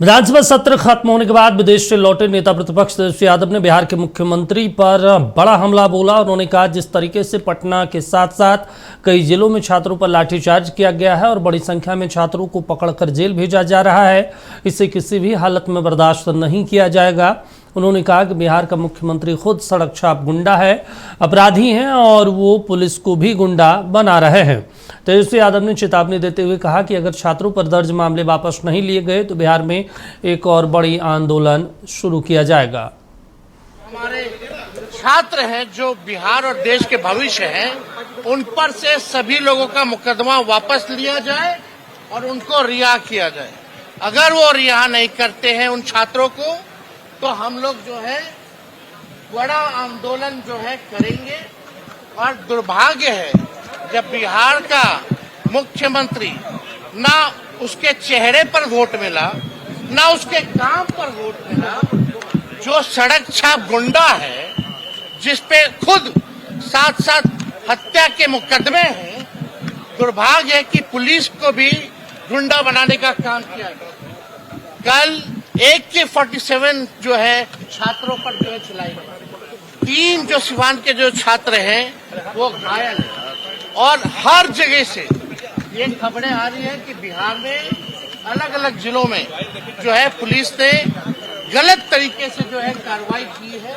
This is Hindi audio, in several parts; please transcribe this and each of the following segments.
विधानसभा सत्र खत्म होने के बाद विदेश से लौटे नेता प्रतिपक्ष तेजस्वी यादव ने बिहार के मुख्यमंत्री पर बड़ा हमला बोला। उन्होंने कहा, जिस तरीके से पटना के साथ साथ कई जिलों में छात्रों पर लाठीचार्ज किया गया है और बड़ी संख्या में छात्रों को पकड़कर जेल भेजा जा रहा है, इसे किसी भी हालत में बर्दाश्त नहीं किया जाएगा। उन्होंने कहा कि बिहार का मुख्यमंत्री खुद सड़क छाप गुंडा है, अपराधी हैं और वो पुलिस को भी गुंडा बना रहे हैं। तेजस्वी यादव ने चेतावनी देते हुए कहा कि अगर छात्रों पर दर्ज मामले वापस नहीं लिए गए तो बिहार में एक और बड़ी आंदोलन शुरू किया जाएगा। हमारे छात्र हैं जो बिहार और देश के भविष्य हैं, उन पर से सभी लोगों का मुकदमा वापस लिया जाए और उनको रिहा किया जाए। अगर वो रिहा नहीं करते हैं उन छात्रों को, तो हम लोग जो है बड़ा आंदोलन जो है करेंगे। और दुर्भाग्य है जब बिहार का मुख्यमंत्री ना उसके चेहरे पर वोट मिला, ना उसके काम पर वोट मिला, जो सड़क छाप गुंडा है, जिस पे खुद साथ साथ हत्या के मुकदमे हैं। दुर्भाग्य है कि पुलिस को भी गुंडा बनाने का काम किया गया। कल AK-47 जो है छात्रों पर जो है चलाई गई। 3 जो सिवान के जो छात्र हैं वो घायल हैं और हर जगह से ये खबरें आ रही हैं कि बिहार में अलग अलग जिलों में जो है पुलिस ने गलत तरीके से जो है कार्रवाई की है।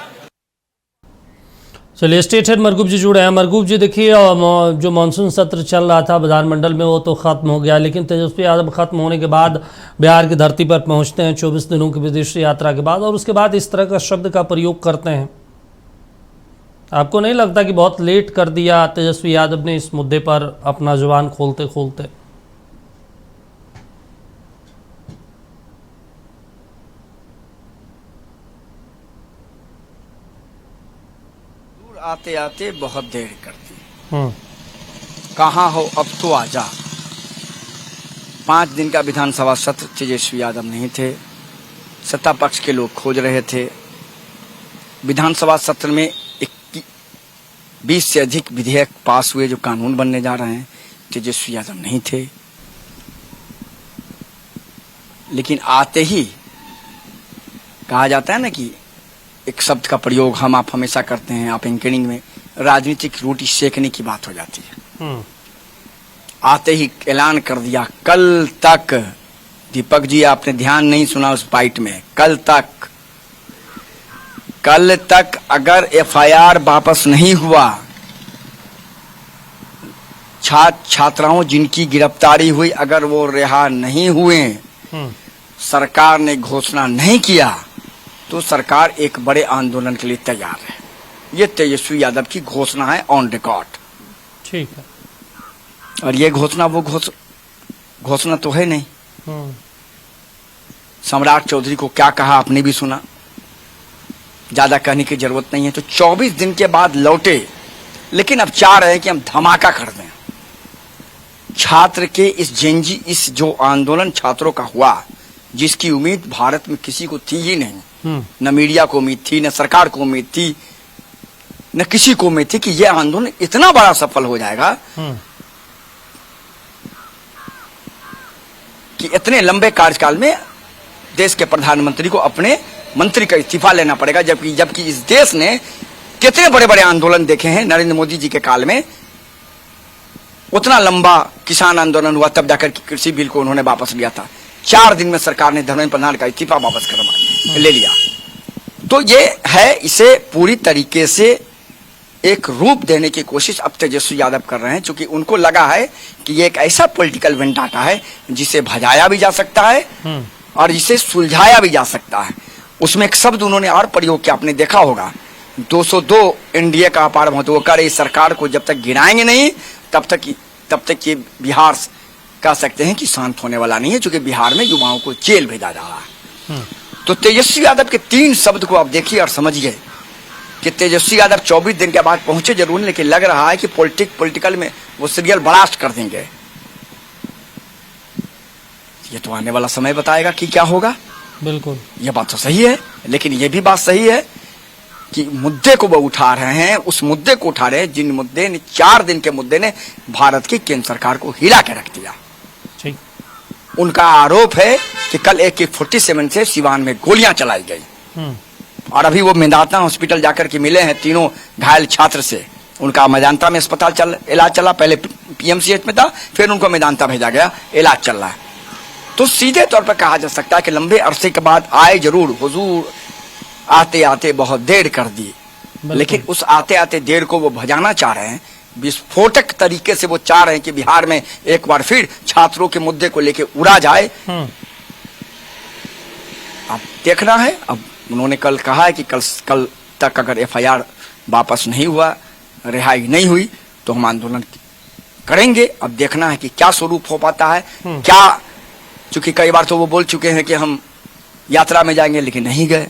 चलिए, स्टेट हेड मरगूब जी जुड़े हैं। मरगूब जी, देखिए, जो मानसून सत्र चल रहा था विधानमंडल में वो तो खत्म हो गया, लेकिन तेजस्वी यादव खत्म होने के बाद बिहार की धरती पर पहुंचते हैं 24 दिनों की विदेशी यात्रा के बाद, और उसके बाद इस तरह का शब्द का प्रयोग करते हैं। आपको नहीं लगता कि बहुत लेट कर दिया तेजस्वी यादव ने इस मुद्दे पर अपना जुबान खोलते खोलते? आते आते बहुत देर कर दी। कहाँ हो अब तो आजा। 5 दिन का विधानसभा सत्र तेजस्वी यादव नहीं थे, सत्ता पक्ष के लोग खोज रहे थे। विधानसभा सत्र में 20 से अधिक विधेयक पास हुए जो कानून बनने जा रहे हैं, तेजस्वी यादव नहीं थे। लेकिन आते ही कहा जाता है ना कि एक शब्द का प्रयोग हम आप हमेशा करते हैं, आप एंकरिंग में, राजनीतिक रोटी सेकने की बात हो जाती है। आते ही ऐलान कर दिया, कल तक, दीपक जी आपने ध्यान नहीं सुना उस बाइट में, कल तक अगर FIR वापस नहीं हुआ, छात्राओं जिनकी गिरफ्तारी हुई अगर वो रिहा नहीं हुए, सरकार ने घोषणा नहीं किया, तो सरकार एक बड़े आंदोलन के लिए तैयार है। ये तेजस्वी यादव की घोषणा है, ऑन रिकॉर्ड। ठीक है। और ये घोषणा वो घोषणा तो है नहीं। सम्राट चौधरी को क्या कहा आपने भी सुना, ज्यादा कहने की जरूरत नहीं है। तो 24 दिन के बाद लौटे, लेकिन अब चाह रहे हैं कि हम धमाका कर दें। छात्र के इस जो आंदोलन छात्रों का हुआ, जिसकी उम्मीद भारत में किसी को थी ही नहीं, न मीडिया को उम्मीद थी, न सरकार को उम्मीद थी, न किसी को उम्मीद थी कि यह आंदोलन इतना बड़ा सफल हो जाएगा कि इतने लंबे कार्यकाल में देश के प्रधानमंत्री को अपने मंत्री का इस्तीफा लेना पड़ेगा। जबकि इस देश ने कितने बड़े बड़े आंदोलन देखे हैं। नरेंद्र मोदी जी के काल में उतना लंबा किसान आंदोलन हुआ, तब जाकर कृषि बिल को उन्होंने वापस लिया था। 4 दिन में सरकार ने धर्मेंद्र प्रधान का इस्तीफा वापस ले लिया। तो ये है, इसे पूरी तरीके से एक रूप देने की कोशिश अब तेजस्वी यादव कर रहे हैं, क्योंकि उनको लगा है कि ये एक ऐसा पॉलिटिकल वेंडाटा है जिसे भजाया भी जा सकता है और जिसे सुलझाया भी जा सकता है। उसमें एक शब्द उन्होंने और प्रयोग किया, आपने देखा होगा, 202 NDA का अपार महत्व कर इस सरकार को जब तक गिराएंगे नहीं तब तक ये बिहार कह सकते हैं कि शांत होने वाला नहीं है, क्योंकि बिहार में युवाओं को जेल भेजा जा रहा है। तो तेजस्वी यादव के 3 शब्द को आप देखिए और समझिए कि तेजस्वी यादव 24 दिन के बाद पहुंचे जरूर, लेकिन लग रहा है कि पॉलिटिकल में वो सीरियल ब्लास्ट कर देंगे। ये तो आने वाला समय बताएगा कि क्या होगा। बिल्कुल, ये बात तो सही है, लेकिन ये भी बात सही है कि मुद्दे को वो उठा रहे हैं, उस मुद्दे को उठा रहे हैं जिन मुद्दे ने 4 दिन के मुद्दे ने भारत की केंद्र सरकार को हिला के रख दिया। ठीक। उनका आरोप है कि कल AK-47 से सिवान में गोलियां चलाई गई और अभी वो मेदांता हॉस्पिटल जाकर के मिले हैं तीनों घायल छात्र से। उनका मेदांता में अस्पताल इलाज चला, पहले PMCH में था, फिर उनको मेदांता भेजा गया, इलाज चल रहा है। तो सीधे तौर पर कहा जा सकता है कि लंबे अरसे के बाद आए जरूर, हुजूर आते आते बहुत देर कर दी, लेकिन उस आते आते देर को वो भजाना चाह रहे हैं। विस्फोटक तरीके से वो चाह रहे हैं कि बिहार में एक बार फिर छात्रों के मुद्दे को लेकर उड़ा जाए। अब देखना है। अब उन्होंने कल कहा है कि कल तक अगर FIR वापस नहीं हुआ, रिहाई नहीं हुई, तो हम आंदोलन करेंगे। अब देखना है कि क्या स्वरूप हो पाता है, क्या, चूंकि कई बार तो वो बोल चुके हैं कि हम यात्रा में जाएंगे, लेकिन नहीं गए।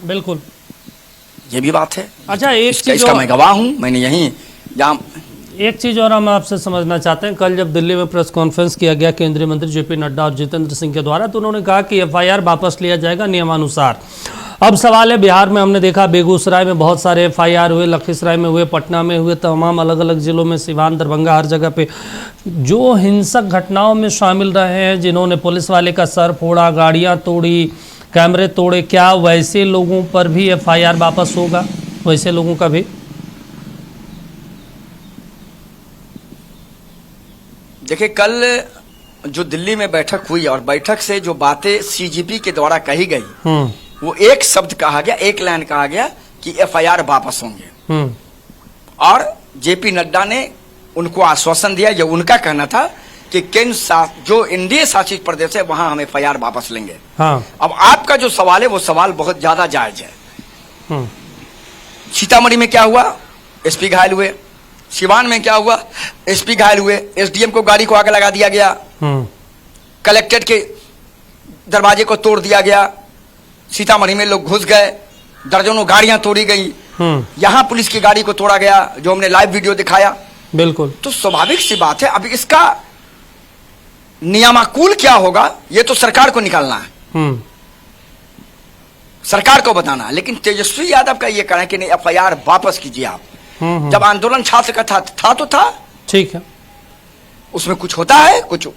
बिल्कुल, ये भी बात है। अच्छा, इसका मैं गवाह हूं। मैंने यहीं जहाँ एक चीज और हम आपसे समझना चाहते हैं, कल जब दिल्ली में प्रेस कॉन्फ्रेंस किया गया केंद्रीय मंत्री JP नड्डा और जितेंद्र सिंह के द्वारा, तो उन्होंने कहा कि FIR वापस लिया जाएगा नियमानुसार। अब सवाल है, बिहार में हमने देखा बेगूसराय में बहुत सारे FIR हुए, लखीसराय में हुए, पटना में हुए, तमाम अलग अलग जिलों में, सिवान, दरभंगा, हर जगह पे जो हिंसक घटनाओं में शामिल रहे हैं, जिन्होंने पुलिस वाले का सर फोड़ा, गाड़ियां तोड़ी, कैमरे तोड़े, क्या वैसे लोगों पर भी FIR वापस होगा? वैसे लोगों का भी? देखिए, कल जो दिल्ली में बैठक हुई और बैठक से जो बातें CGP के द्वारा कही गई, वो एक शब्द कहा गया, एक लाइन कहा गया कि FIR वापस होंगे। और JP नड्डा ने उनको आश्वासन दिया, जो उनका कहना था कि केंद्र जो NDA शासित प्रदेश है वहां हम FIR वापस लेंगे। अब आपका जो सवाल है वो सवाल बहुत ज्यादा जायज है। सीतामढ़ी में क्या हुआ? SP घायल हुए। सिवान में क्या हुआ? SP घायल हुए। SDM को गाड़ी को आग लगा दिया गया। कलेक्ट्रेट के दरवाजे को तोड़ दिया गया। सीतामढ़ी में लोग घुस गए, दर्जनों गाड़ियां तोड़ी गई। यहां पुलिस की गाड़ी को तोड़ा गया, जो हमने लाइव वीडियो दिखाया। बिल्कुल। तो स्वाभाविक सी बात है, अब इसका नियमानुकूल क्या होगा ये तो सरकार को निकालना है, सरकार को बताना है। लेकिन तेजस्वी यादव का ये कहना है कि नहीं, FIR वापस कीजिए आप। जब आंदोलन छात्र का था तो था, ठीक है, उसमें कुछ होता है कुछ,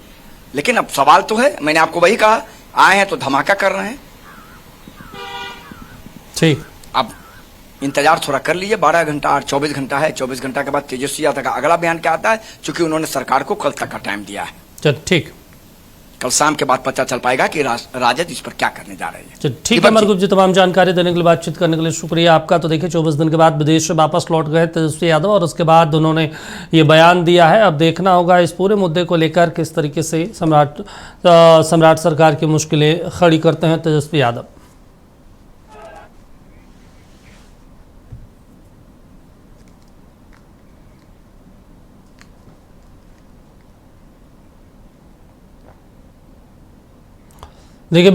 लेकिन अब सवाल तो है। मैंने आपको वही कहा, आए हैं तो धमाका कर रहे हैं। ठीक, अब इंतजार थोड़ा कर लीजिए। 12 घंटा और 24 घंटा है। 24 घंटा के बाद तेजस्वी यादव का अगला बयान क्या आता है, क्योंकि उन्होंने सरकार को कल तक का टाइम दिया है। चल ठीक, कल शाम के बाद पता चल पाएगा कि राजद इस पर क्या करने जा रहे हैं। ठीक है मरगुप जी, तमाम जानकारी देने के लिए, बातचीत करने के लिए शुक्रिया आपका। तो देखिए, 24 दिन के बाद विदेश से वापस लौट गए तेजस्वी यादव और उसके बाद उन्होंने ये बयान दिया है। अब देखना होगा इस पूरे मुद्दे को लेकर किस तरीके से सम्राट सरकार की मुश्किलें खड़ी करते हैं तेजस्वी यादव।